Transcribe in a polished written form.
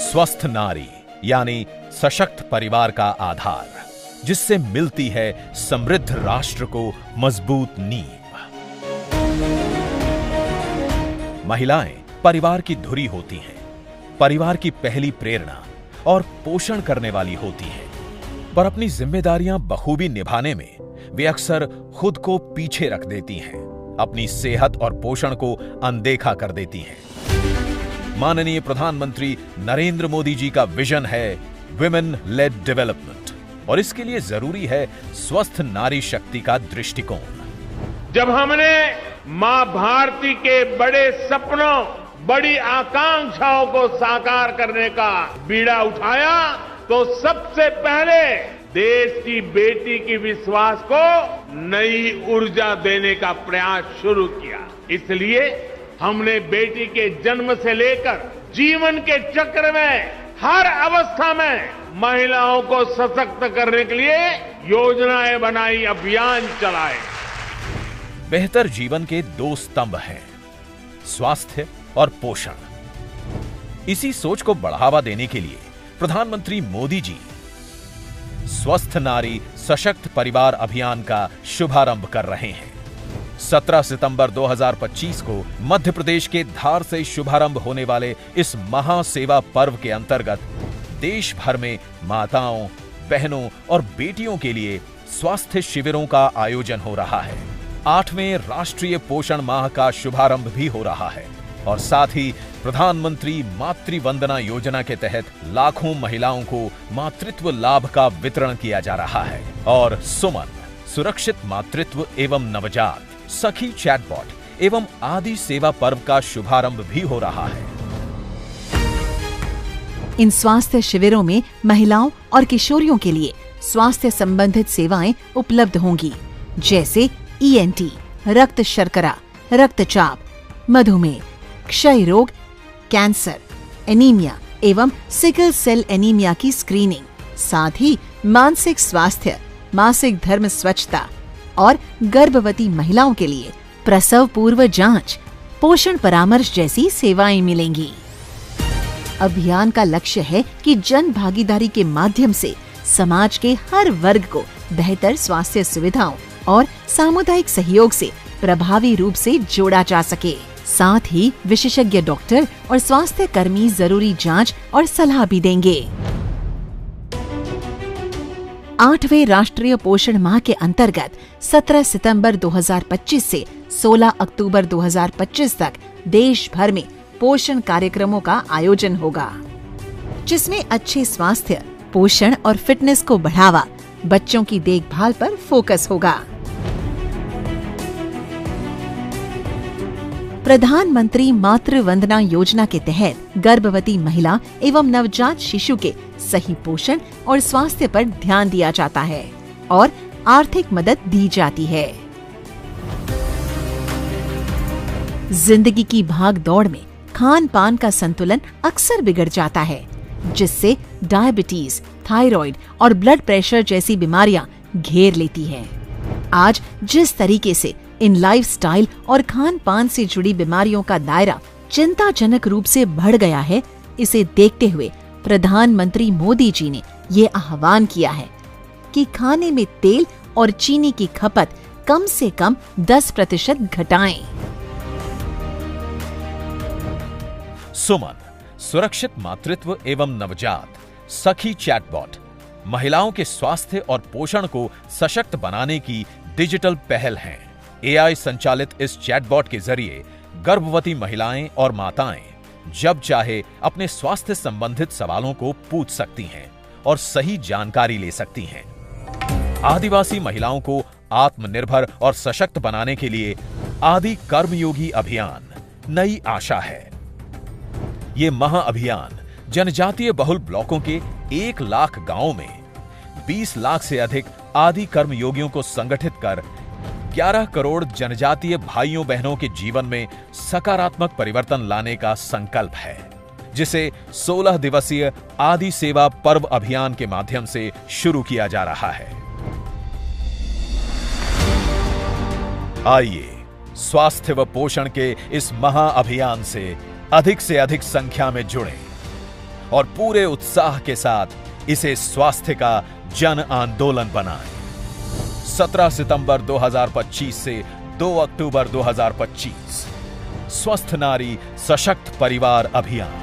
स्वस्थ नारी यानी सशक्त परिवार का आधार, जिससे मिलती है समृद्ध राष्ट्र को मजबूत नींव। महिलाएं परिवार की धुरी होती हैं, परिवार की पहली प्रेरणा और पोषण करने वाली होती हैं, पर अपनी जिम्मेदारियां बखूबी निभाने में वे अक्सर खुद को पीछे रख देती हैं, अपनी सेहत और पोषण को अनदेखा कर देती हैं। माननीय प्रधानमंत्री नरेंद्र मोदी जी का विजन है विमेन लेड डेवलपमेंट, और इसके लिए जरूरी है स्वस्थ नारी शक्ति का दृष्टिकोण। जब हमने मां भारती के बड़े सपनों, बड़ी आकांक्षाओं को साकार करने का बीड़ा उठाया, तो सबसे पहले देश की बेटी की विश्वास को नई ऊर्जा देने का प्रयास शुरू किया। इसलिए हमने बेटी के जन्म से लेकर जीवन के चक्र में हर अवस्था में महिलाओं को सशक्त करने के लिए योजनाएं बनाई, अभियान चलाए। बेहतर जीवन के दो स्तंभ हैं, स्वास्थ्य और पोषण। इसी सोच को बढ़ावा देने के लिए प्रधानमंत्री मोदी जी स्वस्थ नारी सशक्त परिवार अभियान का शुभारंभ कर रहे हैं। 17 सितंबर 2025 को मध्य प्रदेश के धार से शुभारंभ होने वाले इस महासेवा पर्व के अंतर्गत देश भर में माताओं, बहनों और बेटियों के लिए स्वास्थ्य शिविरों का आयोजन हो रहा है। 8वें राष्ट्रीय पोषण माह का शुभारंभ भी हो रहा है, और साथ ही प्रधानमंत्री मातृ वंदना योजना के तहत लाखों महिलाओं को मातृत्व लाभ का वितरण किया जा रहा है। और सुमन सुरक्षित मातृत्व एवं नवजात सखी चैटबॉट एवं आदि सेवा पर्व का शुभारंभ भी हो रहा है। इन स्वास्थ्य शिविरों में महिलाओं और किशोरियों के लिए स्वास्थ्य संबंधित सेवाएं उपलब्ध होंगी, जैसे ENT, रक्त शर्करा, रक्तचाप, मधुमेह, क्षय रोग, कैंसर, एनीमिया एवं सिकल सेल एनीमिया की स्क्रीनिंग, साथ ही मानसिक स्वास्थ्य, मासिक धर्म स्वच्छता और गर्भवती महिलाओं के लिए प्रसव पूर्व जांच, पोषण परामर्श जैसी सेवाएं मिलेंगी। अभियान का लक्ष्य है कि जन भागीदारी के माध्यम से समाज के हर वर्ग को बेहतर स्वास्थ्य सुविधाओं और सामुदायिक सहयोग से प्रभावी रूप से जोड़ा जा सके। साथ ही विशेषज्ञ डॉक्टर और स्वास्थ्य कर्मी जरूरी जांच और सलाह भी देंगे। 8वें राष्ट्रीय पोषण माह के अंतर्गत 17 सितंबर 2025 से 16 अक्टूबर 2025 तक देश भर में पोषण कार्यक्रमों का आयोजन होगा, जिसमें अच्छे स्वास्थ्य, पोषण और फिटनेस को बढ़ावा, बच्चों की देखभाल पर फोकस होगा। प्रधानमंत्री मातृ वंदना योजना के तहत गर्भवती महिला एवं नवजात शिशु के सही पोषण और स्वास्थ्य पर ध्यान दिया जाता है और आर्थिक मदद दी जाती है। जिंदगी की भाग दौड़ में खान पान का संतुलन अक्सर बिगड़ जाता है, जिससे डायबिटीज, थायराइड और ब्लड प्रेशर जैसी बीमारियां घेर लेती हैं। आज जिस तरीके से इन लाइफस्टाइल और खान पान से जुड़ी बीमारियों का दायरा चिंताजनक रूप से बढ़ गया है, इसे देखते हुए प्रधानमंत्री मोदी जी ने ये आह्वान किया है कि खाने में तेल और चीनी की खपत कम से कम 10% घटाएं। सुमन सुरक्षित मातृत्व एवं नवजात सखी चैटबॉट महिलाओं के स्वास्थ्य और पोषण को सशक्त बनाने की डिजिटल पहल है। AI संचालित इस चैटबॉट के जरिए गर्भवती महिलाएं और माताएं जब चाहे अपने स्वास्थ्य संबंधित सवालों को पूछ सकती हैं और सही जानकारी ले सकती हैं। आदिवासी महिलाओं को आत्मनिर्भर और सशक्त बनाने के लिए आदि कर्मयोगी अभियान नई आशा है। ये महाअभियान जनजातीय बहुल ब्लॉकों के 1 लाख गांवों में 20 लाख से अधिक आदि कर्मयोगियों को संगठित कर 11 करोड़ जनजातीय भाइयों बहनों के जीवन में सकारात्मक परिवर्तन लाने का संकल्प है, जिसे 16 दिवसीय आदि सेवा पर्व अभियान के माध्यम से शुरू किया जा रहा है। आइए स्वास्थ्य व पोषण के इस महाअभियान से अधिक संख्या में जुड़ें और पूरे उत्साह के साथ इसे स्वास्थ्य का जन आंदोलन बनाएं। 17 सितंबर 2025 से 2 अक्टूबर 2025 स्वस्थ नारी सशक्त परिवार अभियान।